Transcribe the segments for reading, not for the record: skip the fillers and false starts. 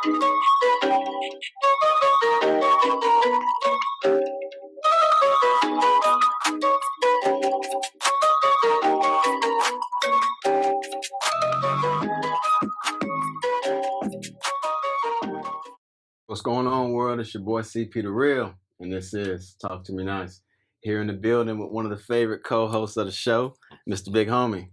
What's going on, world? It's your boy CP the Real, and this is Talk to Me Nice. Here in the building with one of the favorite co-hosts of the show, Mr. Big Homie.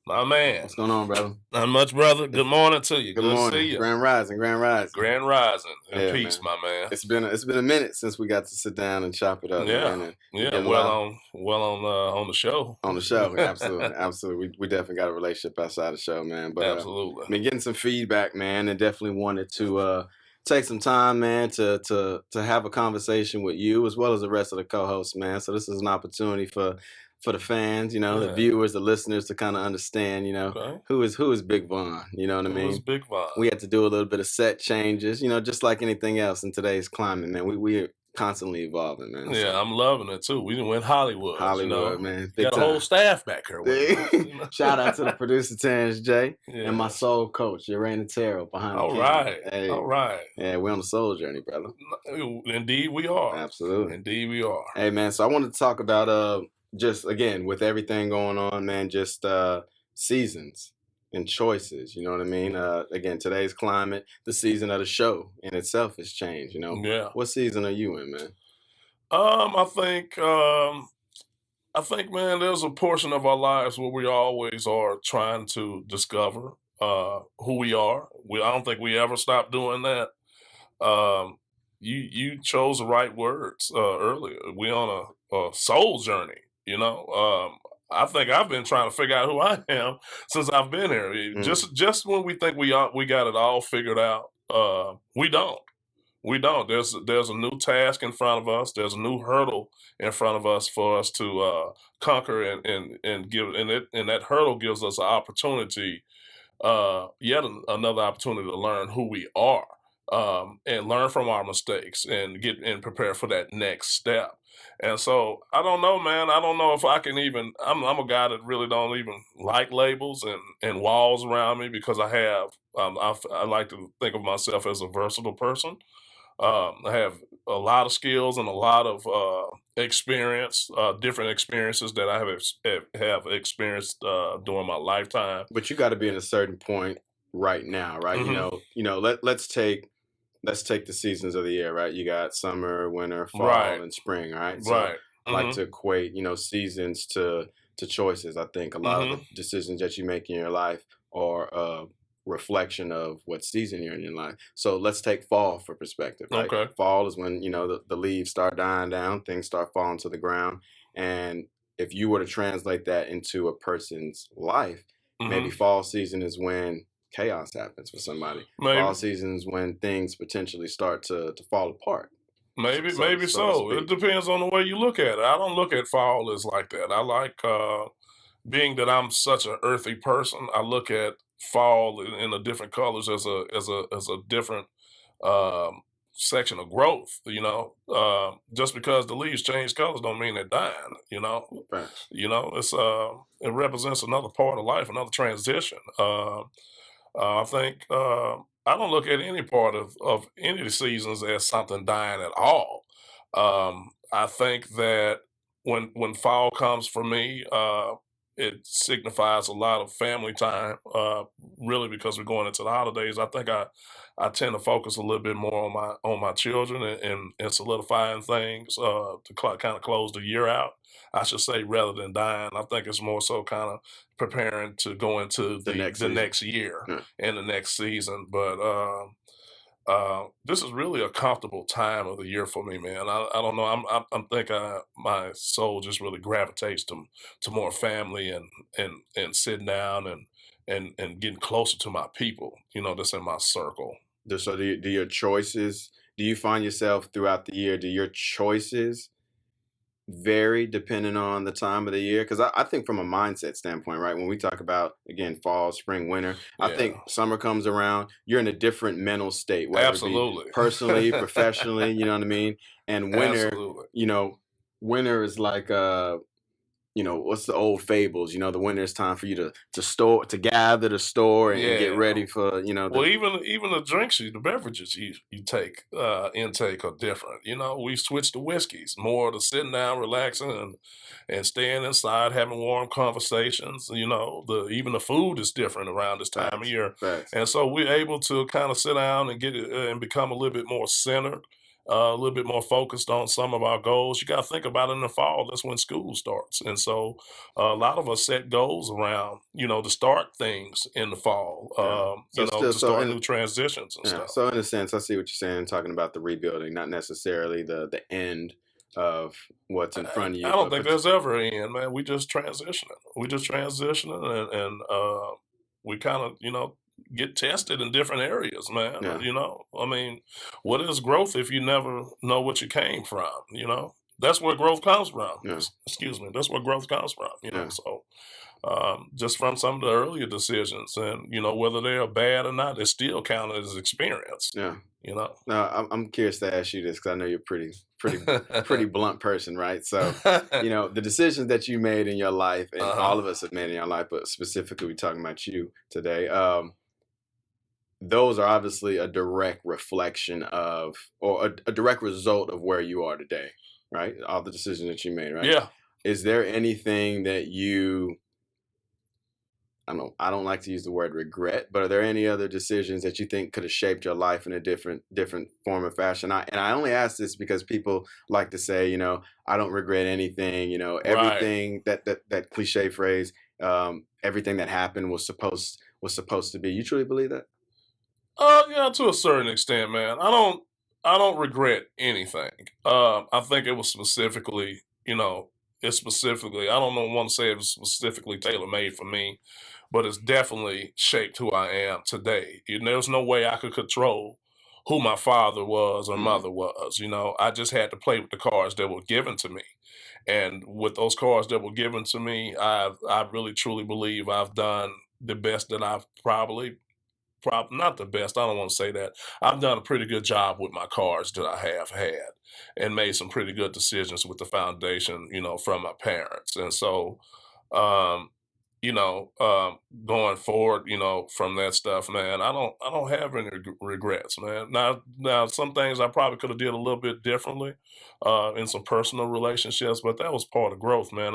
My man. What's going on, brother? Not much, brother. Good morning to you. Good Good morning. to see you. Grand Rising, Grand Rising. Grand Rising. And Yeah, peace, man. my man. It's been a minute since we got to sit down and chop it up, man. And On the show. On the show, absolutely, absolutely. We definitely got a relationship outside the show, man. But absolutely. Been getting some feedback, man, and definitely wanted to take some time, man, to have a conversation with you as well as the rest of the co-hosts, man. So this is an opportunity for the fans, the viewers, the listeners to kind of understand, who is Big Von. You know what I mean? Who is Big Von? We had to do a little bit of set changes, just like anything else in today's climate, man. We're constantly evolving, man. Yeah, so. I'm loving it too. We went Hollywood. Man. Big got time. A whole staff back here. Shout out to the producer Terrence J and my soul coach, Urena Terrell, behind the camera. Hey, all right. Yeah, we're on the soul journey, brother. Indeed we are. Absolutely. Indeed we are. Hey, man, so I wanted to talk about just, again, with everything going on, man, just seasons and choices, you know what I mean? Again, today's climate, the season of the show in itself has changed, Yeah. What season are you in, man? I think, man, there's a portion of our lives where we always are trying to discover who we are. I don't think we ever stop doing that. You chose the right words earlier. We're on a soul journey, I think I've been trying to figure out who I am since I've been here. Just when we think we got it all figured out, we don't. We don't. There's a new task in front of us. There's a new hurdle in front of us for us to conquer and give. And that hurdle gives us an opportunity, yet another opportunity to learn who we are, and learn from our mistakes and prepare for that next step. And so I don't know, man. I don't know if I can even. I'm a guy that really don't even like labels and walls around me because I have. I like to think of myself as a versatile person. I have a lot of skills and a lot of experience, different experiences that I have experienced during my lifetime. But you got to be in a certain point right now, right? Mm-hmm. Let's take the seasons of the year, right? You got summer, winter, fall, and spring, right? So right. I like to equate, seasons to choices. I think a lot of the decisions that you make in your life are a reflection of what season you're in your life. So let's take fall for perspective, right? Okay. Fall is when, the leaves start dying down, things start falling to the ground. And if you were to translate that into a person's life, maybe fall season is when chaos happens for somebody. Maybe. Fall season is when things potentially start to fall apart. Maybe so. It depends on the way you look at it. I don't look at fall as like that. I like, being that I'm such an earthy person, I look at fall in the different colors as a different section of growth. Just because the leaves change colors don't mean they're dying. Right. It's it represents another part of life, another transition. I think I don't look at any part of any of the seasons as something dying at all. I think that when fall comes for me, it signifies a lot of family time, really, because we're going into the holidays. I think I tend to focus a little bit more on my children and solidifying things to kind of close the year out, I should say, rather than dying. I think it's more so kind of preparing to go into the next year and the next season. But this is really a comfortable time of the year for me, man. I don't know. I'm think my soul just really gravitates to more family and sitting down and getting closer to my people, that's in my circle. So do your choices, do you find yourself throughout the year, do your choices vary depending on the time of the year? Because I think from a mindset standpoint, right, when we talk about, again, fall, spring, winter, I think summer comes around, you're in a different mental state, whether Absolutely. it be personally, professionally, you know what I mean? And winter, Absolutely. winter is like what's the old fables, the when there's time for you to gather the store and get Yeah. ready for, Well, the even the drinks, the beverages you take intake are different. We switched to whiskeys, more to sitting down, relaxing, and staying inside, having warm conversations. Even the food is different around this time of facts, year, facts. and so we're able to kind of sit down and get it and become a little bit more centered. A little bit more focused on some of our goals. You got to think about it in the fall. That's when school starts, and so a lot of us set goals around, to start things in the fall, Yeah. So still, to start new transitions and yeah. stuff. So in a sense, I see what you're saying, talking about the rebuilding, not necessarily the end of what's in front of I you, don't but think there's ever an end, man. We just transitioning. We just transitioning, and we kind of, get tested in different areas, man. yeah, I mean, what is growth if you never know what you came from? That's where growth comes from. yeah, Excuse me. That's where growth comes from. yeah, So just from some of the earlier decisions, and whether they are bad or not, they still count as experience. yeah. You know. No, I'm curious to ask you this because I know you're pretty blunt person, right? So, the decisions that you made in your life, and Uh-huh. all of us have made in your life, but specifically we're talking about you today. Those are obviously a direct reflection of, or a direct result of where you are today, right? All the decisions that you made, right? Yeah. Is there anything that I don't like to use the word regret, but are there any other decisions that you think could have shaped your life in a different form or fashion? I only ask this because people like to say, I don't regret anything, Right. everything, that cliche phrase, everything that happened was supposed to be. You truly believe that? Yeah, to a certain extent, man. I don't regret anything. I think it was specifically, it's specifically, I don't know want to say it was specifically tailor made for me, but it's definitely shaped who I am today. There's no way I could control who my father was or Hmm. mother was. I just had to play with the cards that were given to me. And with those cards that were given to me, I really truly believe I've done the best that I've not the best. I don't want to say that. I've done a pretty good job with my cards that I have had, and made some pretty good decisions with the foundation, from my parents. And so, um, going forward, from that stuff, man, I don't have any regrets, man. Now, some things I probably could have did a little bit differently, in some personal relationships, but that was part of growth, man.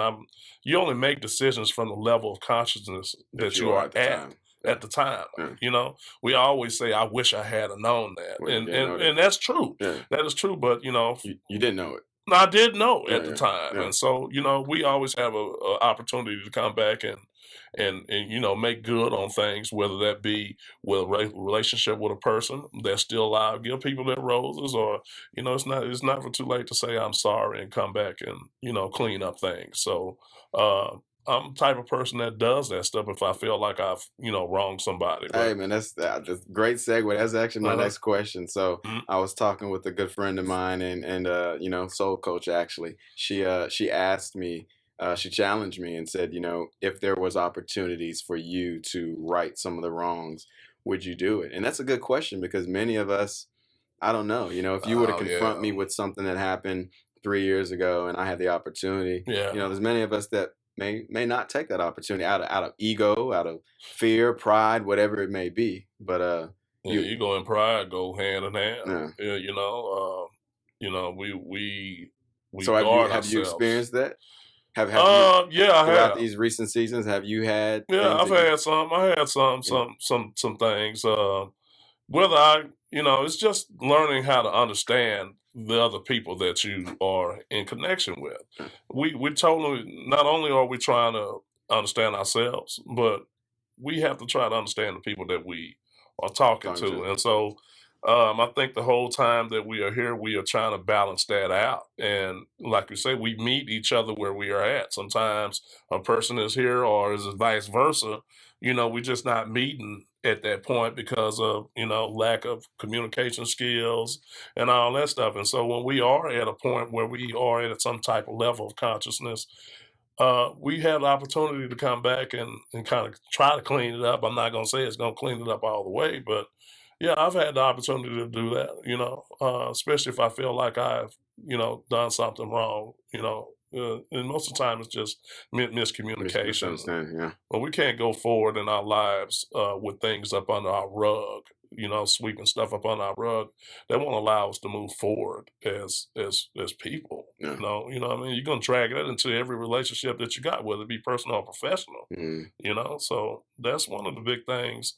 You only make decisions from the level of consciousness That that you you are are at the at time. Yeah, at the time. yeah. We always say, "I wish I had a known that," Well, you and didn't and know that. and that's true. Yeah, That is true. But you didn't know it. I did know Yeah, at the yeah, time, yeah. and so we always have a opportunity to come back and make good on things, whether that be with a relationship with a person that's still alive, give people their roses, or it's never too late to say I'm sorry and come back and clean up things. So I'm the type of person that does that stuff if I feel like I've wronged somebody. Hey But man, that's a great segue. That's actually my uh, next question. So mm, I was talking with a good friend of mine and soul coach actually. She asked me, she challenged me and said, if there was opportunities for you to right some of the wrongs, would you do it? And that's a good question because many of us, I don't know, if you were to oh confront yeah, me with something that happened 3 years ago and I had the opportunity, yeah. there's many of us that may not take that opportunity out of ego, out of fear, pride, whatever it may be. But Yeah, you, ego and pride go hand in hand. yeah. Yeah, we So have you guard have you ourselves. experienced that? Have you Yeah, I throughout have. these recent seasons? Have you had Yeah, things I've that you? had some. I had some, Yeah, some things. Whether it's just learning how to understand the other people that you are in connection with. yeah, We totally, not only are we trying to understand ourselves, but we have to try to understand the people that we are talking talking to. to. And so I think the whole time that we are here, we are trying to balance that out. And like you say, we meet each other where we are at. Sometimes a person is here, or is it vice versa? We're just not meeting at that point because of, lack of communication skills and all that stuff. And so when we are at a point where we are at some type of level of consciousness, we have the opportunity to come back and kind of try to clean it up. I'm not going to say it's going to clean it up all the way, but yeah, I've had the opportunity to do that, especially if I feel like I've, done something wrong, And most of the time it's just miscommunication. Misunderstanding. Yeah. But we can't go forward in our lives with things up under our rug, sweeping stuff up under our rug. That won't allow us to move forward as people. Yeah. What I mean? You're gonna drag that into every relationship that you got, whether it be personal or professional. Mm. So that's one of the big things.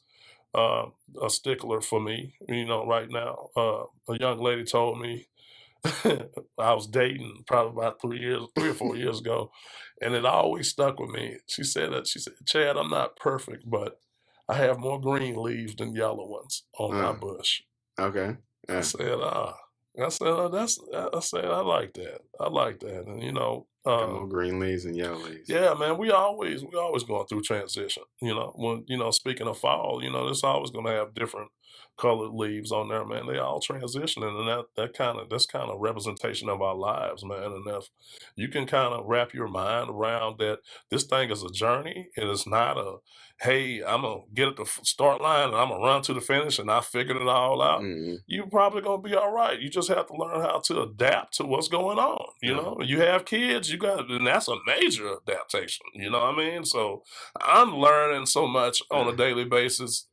A stickler for me, right now. A young lady told me I was dating probably about 3 or 4 years ago, and it always stuck with me. She said, Chad, I'm not perfect, but I have more green leaves than yellow ones on my bush. Okay. I Yeah. said, I said, I like that. I like that. And Got more green leaves and yellow leaves. yeah, man, we always going through transition. When speaking of fall, it's always gonna have different colored leaves on there, man. They all transitioning, and that's kind of representation of our lives, man. And if you can kind of wrap your mind around that, this thing is a journey. It is not a, hey, I'm gonna get at the start line and I'm gonna run to the finish and I figured it all out. Mm-hmm. You probably gonna be all right. You just have to learn how to adapt to what's going on. Yeah. You have kids, and that's a major adaptation. You know what I mean? So I'm learning so much on a daily basis.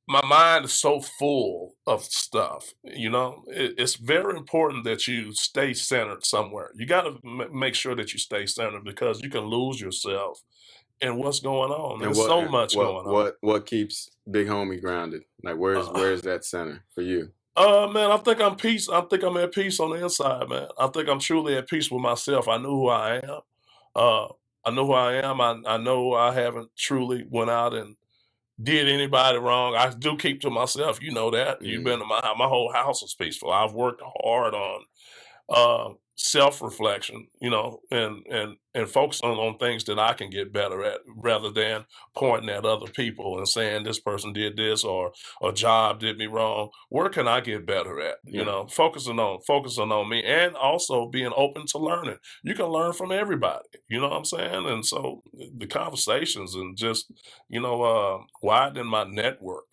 My mind is so full of stuff. It's very important that you stay centered somewhere. You got to make sure that you stay centered because you can lose yourself in what's going on. And There's so much going on. what keeps Big Homie grounded? Like where's that center for you? Man, I think I'm peace. I think I'm at peace on the inside, man. I think I'm truly at peace with myself. I know who I am. Uh, I know who I am. I know I haven't truly went out and did anybody wrong. I do keep to myself. You know that. You've been to my whole house is peaceful. I've worked hard on self-reflection, and focusing on things that I can get better at rather than pointing at other people and saying this person did this or a job did me wrong. Where can I get better at? Focusing on me and also being open to learning. You can learn from everybody, you know what I'm saying? And so the conversations and just, widening my network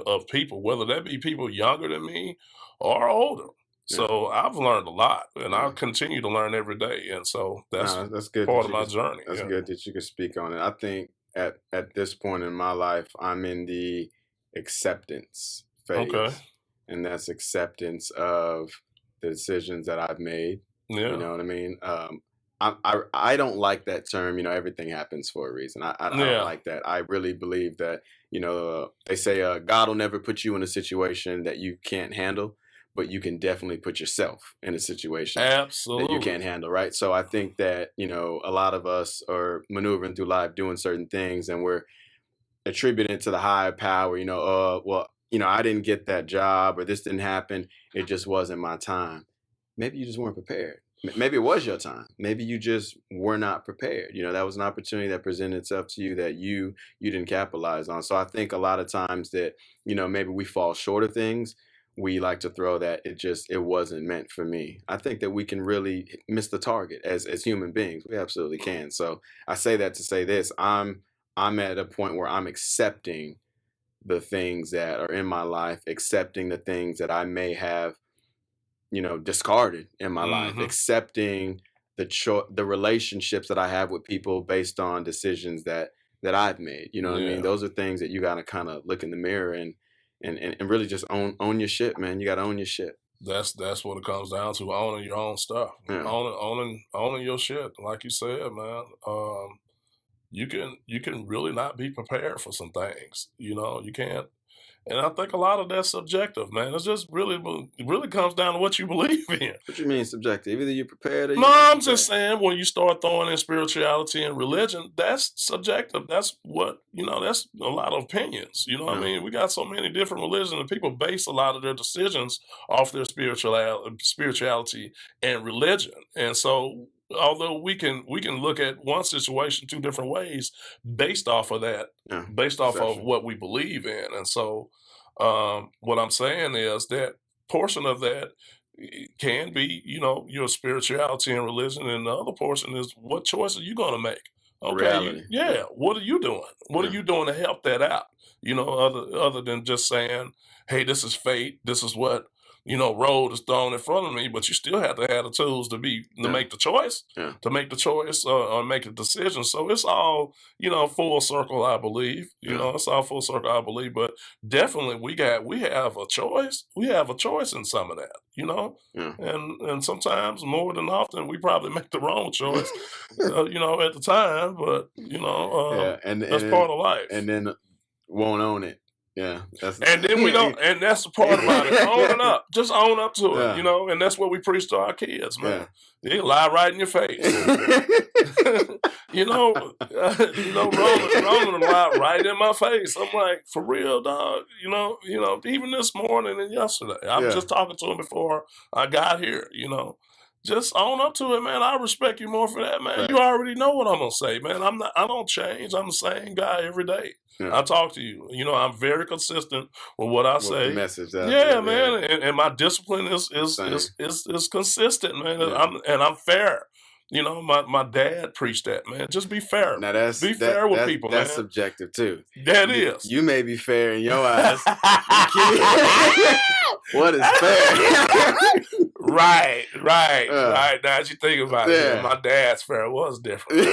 of people, whether that be people younger than me or older. So I've learned a lot, and I'll continue to learn every day, and so that's good. part of my journey. That's good that you can speak on it. I think at this point in my life, I'm in the acceptance phase, Okay. and that's acceptance of the decisions that I've made. Yeah. You know what I mean? I don't like that term. Everything happens for a reason. I don't like that. I really believe that they say God will never put you in a situation that you can't handle, but you can definitely put yourself in a situation Absolutely. that you can't handle, right? So I think that, a lot of us are maneuvering through life doing certain things and we're attributing it to the higher power, I didn't get that job or this didn't happen. It just wasn't my time. Maybe you just weren't prepared. Maybe it was your time. Maybe you just were not prepared. That was an opportunity that presented itself to you that you didn't capitalize on. So I think a lot of times that, maybe we fall short of things. We like to throw that it wasn't meant for me. I think that we can really miss the target as human beings. We absolutely can. So I say that to say this, I'm at a point where I'm accepting the things that are in my life, accepting the things that I may have, discarded in my life, accepting the relationships that I have with people based on decisions that I've made. You know what I mean? Those are things that you got to kind of look in the mirror and really just own your shit, man. You got to own your shit. That's what it comes down to, owning your own stuff. Yeah. Owning your shit. Like you said, man. You can really not be prepared for some things. You can't. And I think a lot of that's subjective, man. It's just it really comes down to what you believe in. What you mean subjective? Either you're prepared or you're No, not I'm just saying when you start throwing in spirituality and religion, that's subjective. That's that's a lot of opinions. You know what I mean? We got so many different religions and people base a lot of their decisions off their spirituality and religion. And so although we can look at one situation two different ways based off of that, based off of what we believe in. And so what I'm saying is that portion of that can be, your spirituality and religion, and the other portion is what choice are you going to make? Okay, what are you doing? What are you doing to help that out? Other than just saying, "Hey, this is fate. This is what road is thrown in front of me, but you still have to have the tools to make the choice, or make a decision. So it's all, full circle, I believe. It's all full circle, I believe. But definitely we have a choice. We have a choice in some of that, and sometimes more than often we probably make the wrong choice, at the time. But that's part of life. And then won't own it. Yeah, and then we don't, and that's the part about it. Owning up, just own up to it, and that's what we preach to our kids, man. They lie right in your face. Roman lied right in my face. I'm like, for real, dog. Even this morning and yesterday, I was just talking to him before I got here. Just own up to it, man. I respect you more for that, man. Right. You already know what I'm gonna say, man. I don't change. I'm the same guy every day. I talk to you. I'm very consistent with what I say. The message man. And my discipline is consistent, man. I'm fair. My dad preached that, man. Just be fair. Now be fair with people, that's man. subjective too. That is. You may be fair in your eyes. What is fair? Right. Now that you think about it, my dad's fair was different.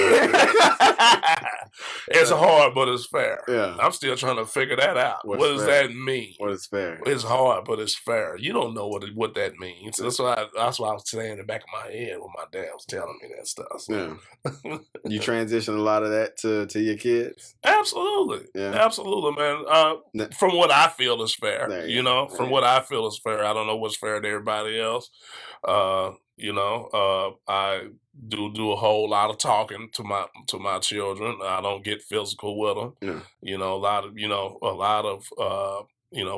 It's hard, but it's fair. Yeah. I'm still trying to figure that out. What does that mean? What is fair? It's hard, but it's fair. You don't know what that means. That's why I was saying in the back of my head when my dad was telling me that stuff. So. Yeah. You transition a lot of that to your kids? Absolutely. Yeah. Absolutely, man. From what I feel is fair. From what I feel is fair. I don't know what's fair to everybody else. I do a whole lot of talking to my children. I don't get physical with them. Yeah. A lot of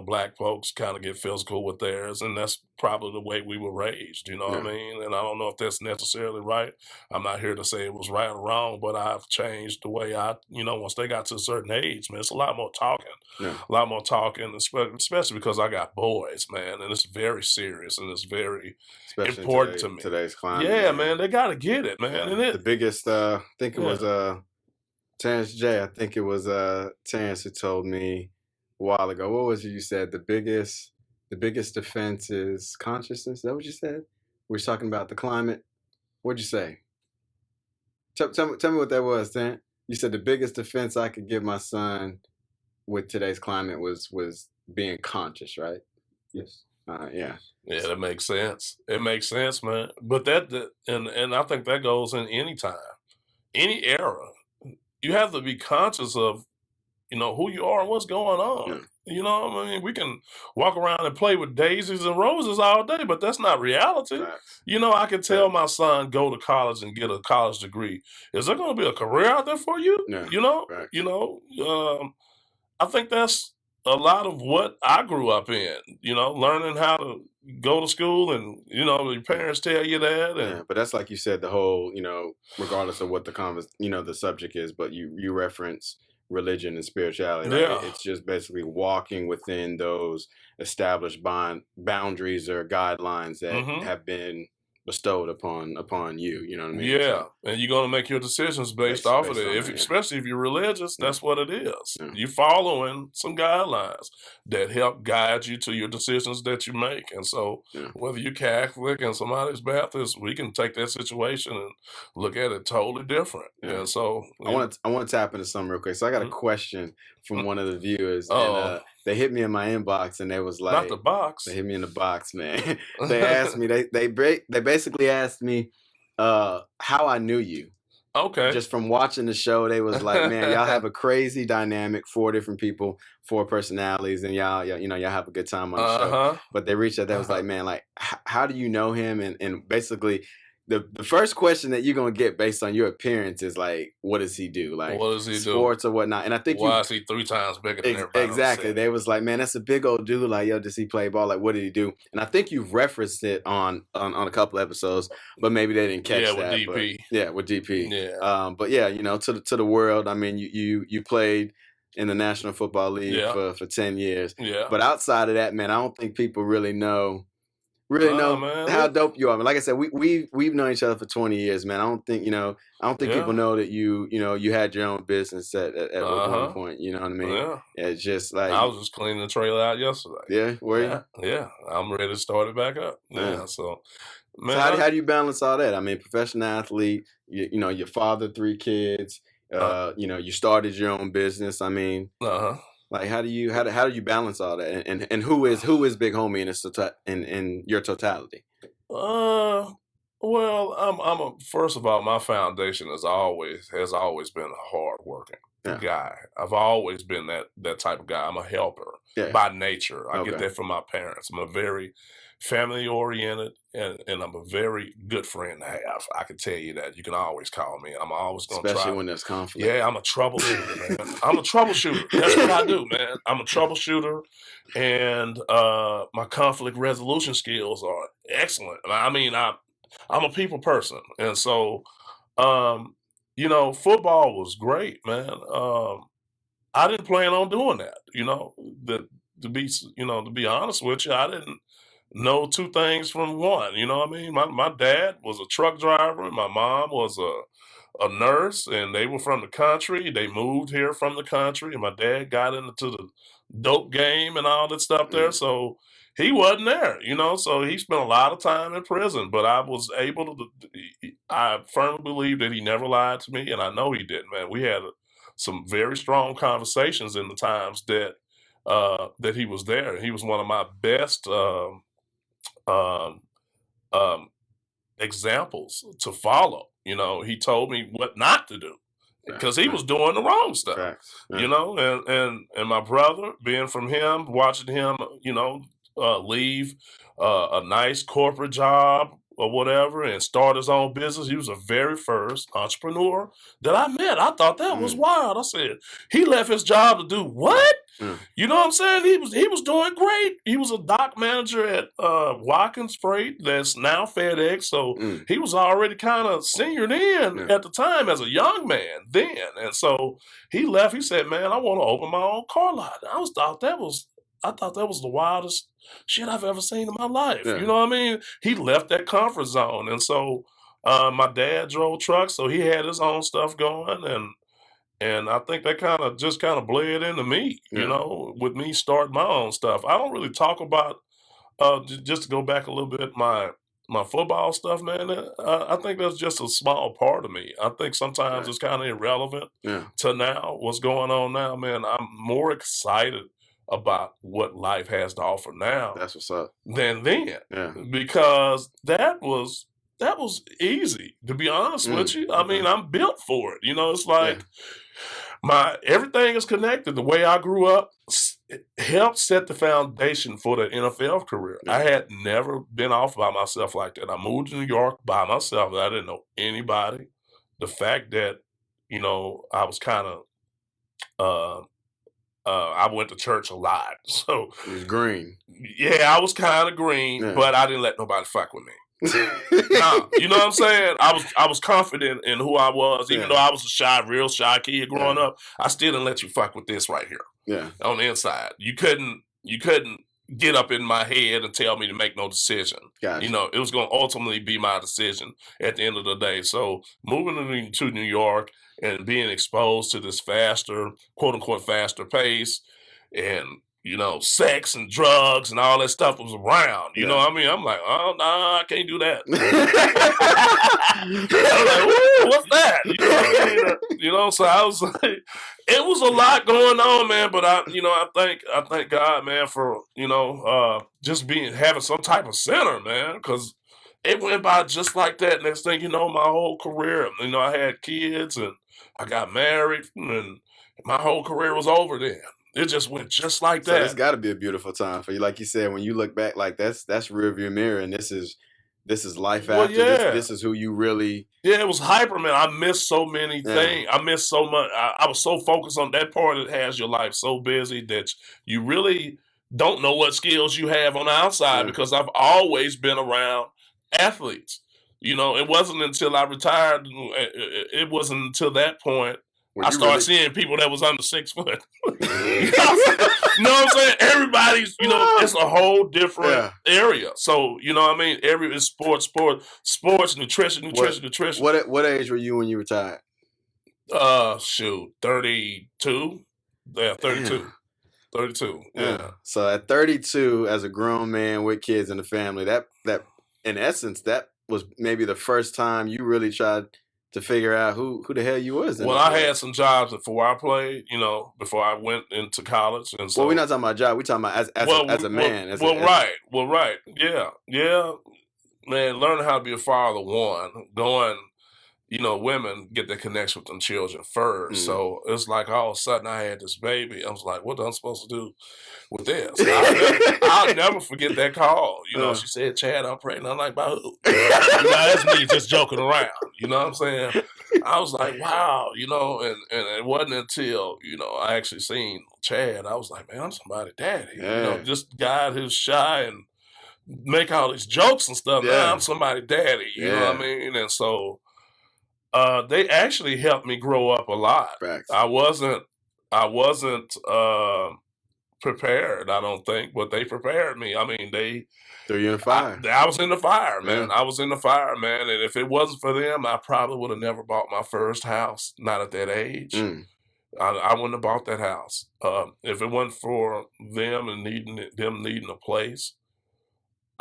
black folks kind of get physical with theirs, and that's probably the way we were raised. What I mean? And I don't know if that's necessarily right. I'm not here to say it was right or wrong, but I've changed the way once they got to a certain age, man, it's a lot more talking. Yeah. A lot more talking, especially because I got boys, man, and it's very serious and it's very important to me. Today's climate. Yeah, man, they got to get it, man. Yeah. And the biggest, I think it was Terrence J. I think it was Terrence who told me a while ago. What was it you said? The biggest defense is consciousness. Is that what you said? We're talking about the climate. What'd you say? Tell me what that was, Dan. You said the biggest defense I could give my son with today's climate was being conscious, right? Yes. Yeah. Yeah, that makes sense. It makes sense, man. But and I think that goes in any time, any era. You have to be conscious of who you are and what's going on. Yeah. We can walk around and play with daisies and roses all day, but that's not reality. Right. I can tell my son, go to college and get a college degree. Is there going to be a career out there for you? No. Right. I think that's a lot of what I grew up in, learning how to go to school and, your parents tell you that. And, but that's like you said, the whole, regardless of what the subject is, but you reference religion and spirituality. Right? Yeah. It's just basically walking within those established boundaries or guidelines that have been bestowed upon you. You know what I mean? Yeah. And you're going to make your decisions based off of it. Especially if you're religious, that's what it is. Yeah. You're following some guidelines that help guide you to your decisions that you make. And so whether you're Catholic and somebody's Baptist, we can take that situation and look at it totally different. Yeah. And so I want to tap into something real quick. So I got a question from one of the viewers. And, they hit me in my inbox and they was like, not the box. They hit me in the box, man. They asked me, they basically asked me how I knew you. Okay. Just from watching the show, they was like, man, y'all have a crazy dynamic, 4 different people, 4 personalities, and y'all have a good time on the show. But they reached out, they was like, man, like, how do you know him? And basically, the first question that you're gonna get based on your appearance is like, what does he do? Like, what does he do? Sports or whatnot. And I think why is he 3 times bigger than everybody? Exactly. They was like, man, that's a big old dude. Like, yo, does he play ball? Like, what did he do? And I think you've referenced it on a couple episodes, but maybe they didn't catch that. With DP. With DP. Yeah. But yeah, to the world. I mean, you played in the National Football League for 10 years. Yeah. But outside of that, man, I don't think people really know really Nah, know man. how dope you are. I mean, like I said, we've known each other for 20 years, man. I don't think people Yeah. know that you had your own business at one Uh-huh. point. You know what I mean? Yeah. It's just like, I was just cleaning the trailer out yesterday. yeah, were you? Yeah, yeah. I'm ready to start it back up. Yeah. Yeah. So, So man, I how do you balance all that? I mean, professional athlete, your father, 3 kids, uh you started your own business. I mean, uh-huh. like how do you balance all that? And who is Big Homie in your totality? Uh, well, I'm a first of all, my foundation has always been a hard working Yeah. guy. I've always been that type of guy. I'm a helper Yeah. by nature. I get Okay. that from my parents. I'm a very family oriented and I'm a very good friend to have. I can tell you that. You can always call me. I'm always gonna Especially try. when there's conflict. Yeah, I'm a troubleshooter, man. I'm a troubleshooter. That's what I do, man. I'm a troubleshooter, and my conflict resolution skills are excellent. I mean, I'm a people person, and so um, football was great, man. I didn't plan on doing that. That to be honest with you, I didn't know two things from one. You know what I mean? My dad was a truck driver, and my mom was a nurse, and they were from the country. They moved here from the country, and my dad got into the dope game and all that stuff there. Mm, So he wasn't there, so he spent a lot of time in prison. But I was able to. I firmly believe that he never lied to me, and I know he didn't. Man, we had some very strong conversations in the times that he was there. He was one of my best um, um, examples to follow. He told me what not to do yeah, because he yeah, was doing the wrong stuff. facts. Yeah. And my brother, being from him, watching him, leave a nice corporate job or whatever and start his own business. He was the very first entrepreneur that I met. I thought that was Mm, wild. I said, he left his job to do what? yeah. You know what I'm saying? He was doing great. He was a dock manager at Watkins Freight, that's now FedEx. So Mm, he was already kind of seniored in yeah. at the time as a young man then. And so he left. He said, "Man, I want to open my own car lot." And I thought that was the wildest shit I've ever seen in my life. Yeah. You know what I mean? He left that comfort zone, and so my dad drove trucks, so he had his own stuff going, and I think that kind of bled into me, Yeah. with me starting my own stuff. I don't really talk about just to go back a little bit, my football stuff, man. I think that's just a small part of me. I think sometimes Right. it's kind of irrelevant Yeah. to now what's going on now, man. I'm more excited about what life has to offer now That's what's up. than then, Yeah. because that was easy, to be honest with you. I Okay. mean, I'm built for it. It's Yeah. like my everything is connected. The way I grew up it helped set the foundation for the NFL career. Yeah. I had never been off by myself like that. I moved to New York by myself. I didn't know anybody. The fact that I was kind of uh, I went to church a lot, so It was green. yeah, I was kind of green, Yeah. but I didn't let nobody fuck with me. Nah, you know what I'm saying? I was confident in who I was, even Yeah. though I was a real shy kid growing Yeah. up. I still didn't let you fuck with this right here Yeah. on the inside. You couldn't get up in my head and tell me to make no decision. Gotcha. It was going to ultimately be my decision at the end of the day. So moving to New York and being exposed to this faster, quote unquote, faster pace, and sex and drugs and all that stuff was around. You know Yeah. what I mean? I'm like, oh no, I can't do that. I'm like, "Ooh, what's that?" You know what I mean? So I was like, it was a lot going on, man. But I thank God, man, for just having some type of center, man, because it went by just like that. Next thing you know, my whole career, I had kids and I got married, and my whole career was over then. It just went just like So this that. got to be a beautiful time for you. Like you said, when you look back, like that's rear view mirror, and this is life Well, after this. yeah. This is who you really. Yeah, it was hyper, man. I missed so many Yeah. things. I missed so much. I was so focused on that part that has your life so busy that you really don't know what skills you have on the outside, Yeah. because I've always been around athletes. It wasn't until I retired, it wasn't until that point I started seeing people that was under 6 foot. You know what I'm saying? Everybody's, it's a whole different area. So, you know what I mean? It's sports, nutrition. What age were you when you retired? Shoot, 32. Yeah, 32. Damn. 32. Yeah. So at 32, as a grown man with kids in the family, that in essence, that was maybe the first time you really tried to figure out who the hell you was. Well, I had some jobs before I played, before I went into college. And so, well, we're not talking about a job. We're talking about as a man. Right. Yeah. Man, learning how to be a father, going, women get their connection with them children first. So it's like all of a sudden I had this baby. I was like, what am I supposed to do with this? I'll never forget that call. She said, Chad, I'm pregnant. I'm like, by who? That's me just joking around. You know what I'm saying? I was like, wow, and it wasn't until, I actually seen Chad, I was like, man, I'm somebody's daddy. Just guy who's shy and make all these jokes and stuff. Yeah. Now I'm somebody's daddy. You know what I mean? And so they actually helped me grow up a lot. Facts. I wasn't prepared, I don't think, but they prepared me. I mean, threw you in the fire. I was in the fire, man. I was in the fire, man. And if it wasn't for them, I probably would have never bought my first house. Not at that age. I wouldn't have bought that house. If it wasn't for them and needing a place,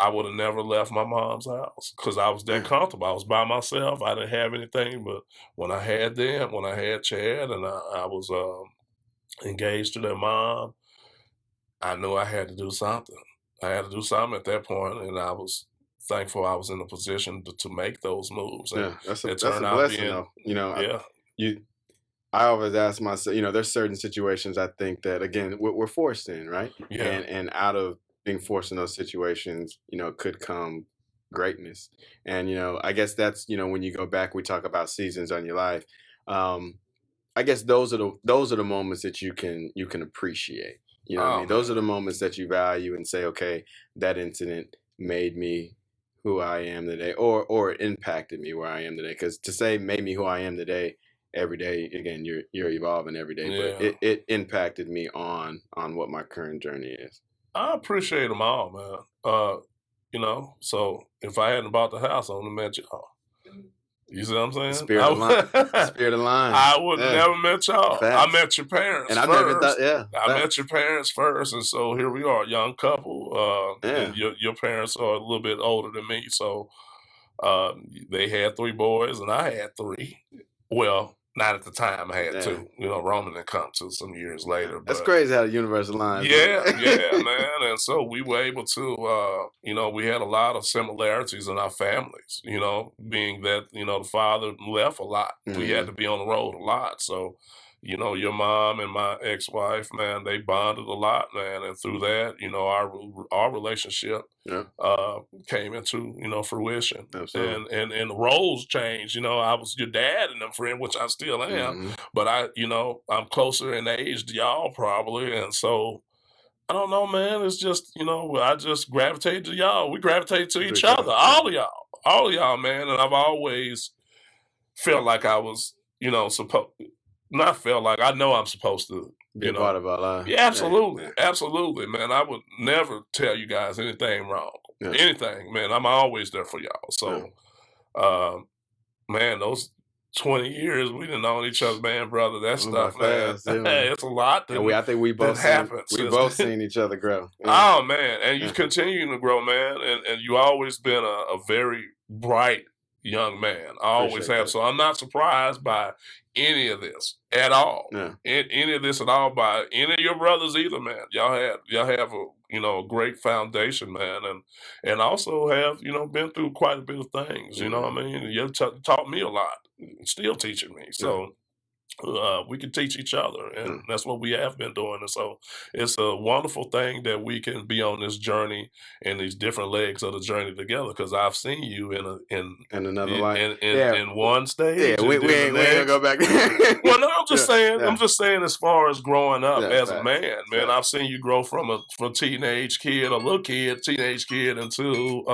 I would have never left my mom's house because I was that comfortable. I was by myself. I didn't have anything. But when I had them, when I had Chad and I was engaged to their mom, I knew I had to do something. I had to do something at that point, and I was thankful I was in a position to make those moves. And that's a blessing, though. I always ask myself, there's certain situations I think that, again, we're forced in, right? Yeah. And out of being forced in those situations, could come greatness. And, I guess that's, when you go back, we talk about seasons on your life. I guess those are the moments that you can appreciate. You know what I mean? Those are the moments that you value and say, okay, that incident made me who I am today, or it impacted me where I am today. Because to say made me who I am today, every day, again, you're evolving every day, but it impacted me on what my current journey is. I appreciate them all, man. So if I hadn't bought the house, I wouldn't have met y'all. You see what I'm saying? Spirit of line. I would never met y'all. Facts. I met your parents and first. I never thought, I met your parents first, and so here we are, a young couple. And your parents are a little bit older than me, so they had 3 boys, and I had 3. Well, not at the time. I had 2. Roman had come to some years later. But that's crazy how the universe aligns. Yeah, man. And so we were able to, we had a lot of similarities in our families, being that, the father left a lot. We had to be on the road a lot. So, your mom and my ex-wife, man, they bonded a lot, man. And through that, our relationship came into, fruition. Absolutely. And the roles changed. I was your dad and them friend, which I still am. But I'm closer in age to y'all probably. And so I don't know, man. It's just, I just gravitated to y'all. We gravitated to each other. All of y'all, man. And I've always felt like I was, not felt like, I know I'm supposed to be a part of our life. Yeah, absolutely. Absolutely, man. I would never tell you guys anything wrong. Anything, man. I'm always there for y'all. So, man, those 20 years we done known each other, man, brother. That stuff, man. It's a lot. I think we both seen each other grow. Oh, man. And you continue to grow, man. And you always been a very bright young man. I always have. That. So I'm not surprised by any of this at all. Any of this at all by any of your brothers either, man. Y'all have a great foundation, man, and also have been through quite a bit of things. You know what I mean? You taught me a lot, still teaching me. So. We can teach each other, and that's what we have been doing. And so it's a wonderful thing that we can be on this journey and these different legs of the journey together. Because I've seen you in another life, in one stage. Yeah, we ain't gonna go back. Well, no, I'm just saying. I'm just saying, as far as growing up as a man, I've seen you grow from a teenage kid, teenage kid into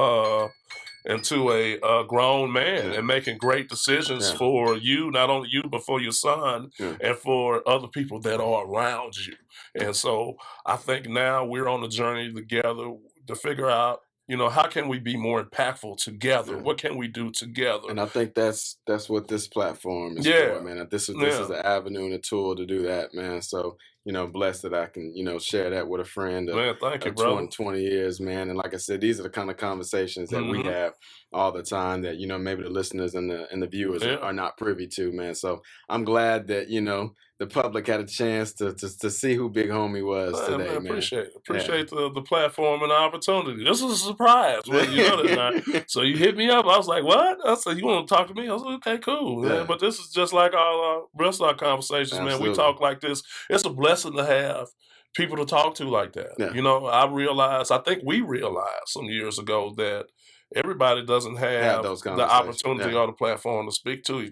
into a grown man and making great decisions for you, not only you, but for your son and for other people that are around you. And so I think now we're on a journey together to figure out, you know, how can we be more impactful together? What can we do together? And I think that's what this platform is for, man. This is an avenue and a tool to do that, man. So, you know, blessed that I can, you know, share that with a friend of, man, thank you, brother. 20 years, man. And like I said, these are the kind of conversations that we have all the time that, you know, maybe the listeners and the viewers are not privy to, man. So I'm glad that, you know, the public had a chance to see who Big Homie was today, man. Appreciate the platform and the opportunity. This was a surprise, well, you know that now. So you hit me up. I was like, "What?" I said, "You want to talk to me?" I was like, "Okay, cool." Man. But this is just like all our rest of our conversations, man. We talk like this. It's a blessing to have people to talk to like that. You know, I think we realized some years ago that everybody doesn't have the opportunity or the platform to speak to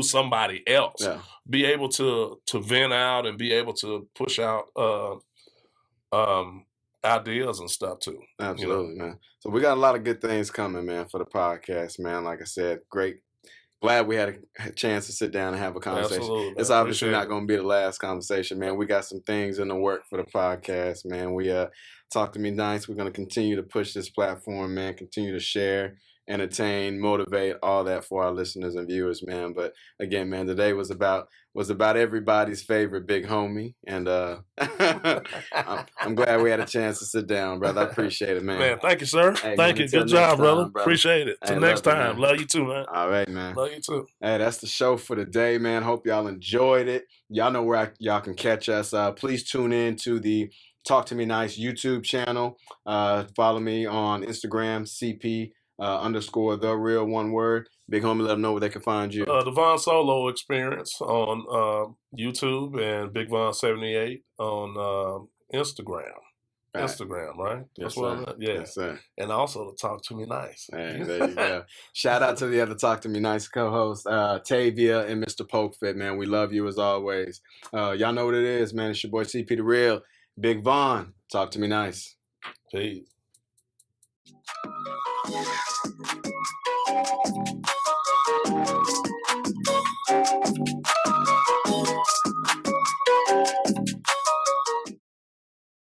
somebody else, be able to vent out and be able to push out ideas and stuff too. Absolutely, man. So we got a lot of good things coming, man, for the podcast, man. Like I said, great. Glad we had a chance to sit down and have a conversation. Absolutely, it's obviously not going to be the last conversation, man. We got some things in the work for the podcast, man. We Talk to Me Nice. We're going to continue to push this platform, man. Continue to share, entertain, motivate, all that for our listeners and viewers, man. But again, man, today was about everybody's favorite Big Homie, and I'm glad we had a chance to sit down, brother. I appreciate it, man. Man, thank you, sir. Hey, thank you. Good job, brother. Appreciate it. Till next time. Love you too, man. All right, man. Love you too. Hey, that's the show for today, man. Hope y'all enjoyed it. Y'all know where y'all can catch us. Please tune in to the Talk to Me Nice YouTube channel. Follow me on Instagram, CP _ the real one word. Big Homie, let them know where they can find you. The Von Solo Experience on YouTube and Big Von 78 on Instagram. Right. Instagram, right? Yes, That's what sir. I meant. Yeah. Yes, sir. And also to Talk to Me Nice. Hey, there you go. Shout out to the other Talk to Me Nice co-hosts, Tavia and Mr. Pokefit, man. We love you as always. Y'all know what it is, man. It's your boy CP the Real. Big Von, Talk to Me Nice. Peace.